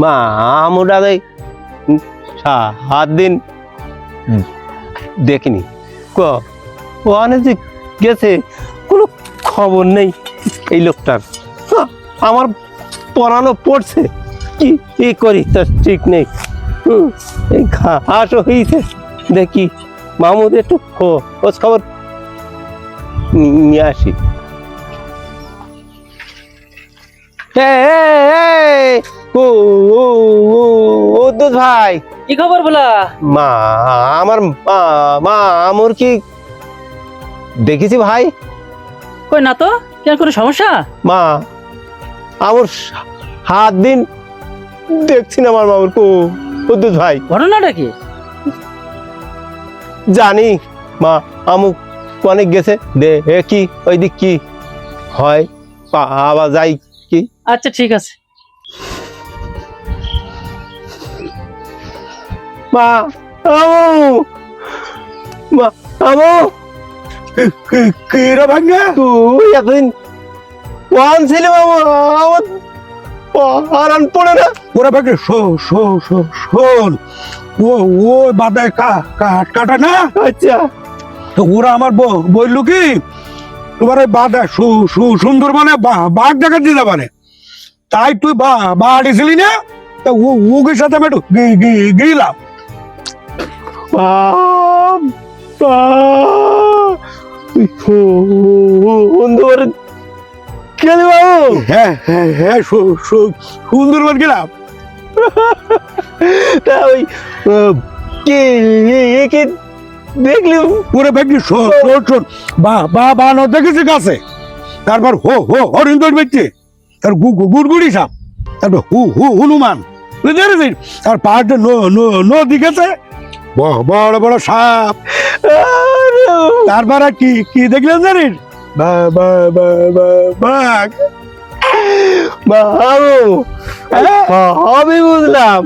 মামুর আগে 7 দিন দেখিনি ওখানে যে গেছে কোনো খবর নেই এই লোকটার। আমার পড়ানো পড়ছে কি করি তার ঠিক নেই। এই ঘাসও হয়েছে, দেখি মামুদ একটু খোঁজ খবর নিয়ে আসি। ভাই কি খবর বলা? আমার মামুর কি দেখেছি ভাই? কই না তো, কেন কোনো সমস্যা? আমার 7 দিন দেখছি না আমার মামুর কুদ্দুস ভাই। ঘটনাটা কি? জানি আমু অনেক গেছে দেখি ওই দিক কি হয়, পাওয়া যায় কি। আচ্ছা ঠিক আছে। তুই এতদিন ওয়ান ছিল আমার পড়ান পড়ে না। ওরা ভাগ্যে শোন ও বাদায় কাটা না। আচ্ছা তো ওরা আমার বললো কি তোমার ওই বাদা সুন্দর মানে বাঘ দেখা দিতে পারে, তাই তুই বাড়িছিলি না, তা ওকে সাথে আমি একটু গেলাম। হ্যাঁ হ্যাঁ হ্যাঁ সুন্দরবন গেলাম। তা ওই কি দেখলি? ওরে ভাগ্যে শোন বানো দেখেছি গাছে, তারপর হরিণ দেখছে, তার গুড়গুড়ি সাপ, তারপর হনুমান বুঝতে, তার পাহাড়টা নদী গেছে, বড় বড় সাপ। তারপর কি কি দেখলেন জানিস? বাঘ। আমি বুঝলাম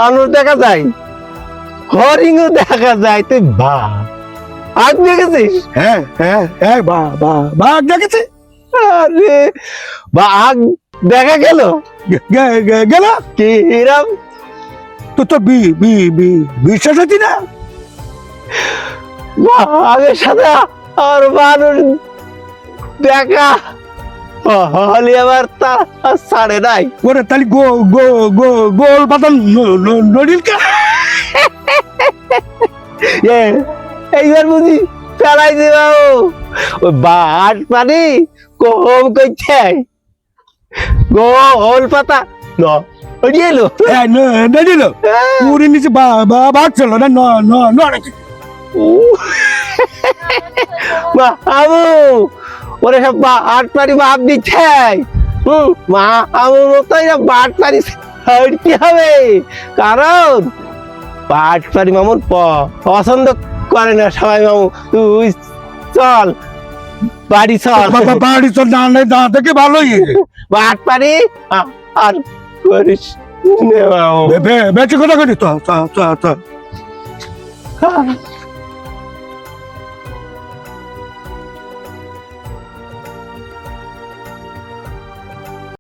আলোর দেখা যায়, হরিণও দেখা যায়, তুই বাঘ দেখেছিস? হ্যাঁ হ্যাঁ হ্যাঁ বাঘ দেখেছে। আরে বাঘ দেখা গেল গেল কি এরম? তো বিশ্বাস হচ্ছি না। বাঘের সাথে আর মানুষ দেখা হলে আবার তা ছাড়ে নাই। ওরে তাহলে গোল পাতাল নদীর এইবার বুঝি ফেলাইছে বাবু, ওই বাট পানি কম করছে গোল পাতা এলো নদীল পুরীর নিচে বাঘ ছিল না বাবু, ওরে সব বাট পানি ভাব দিচ্ছে। আমার মতো বাট পানি ছাড়তে হবে, কারণ বাট পানি মামুর পছন্দ করে না সবাই। মামু তুই চল বাড়ি চল, বাড়ি চল, না থেকে ভালোই বাট পানি আর করিস বেঁচে কথা করি তো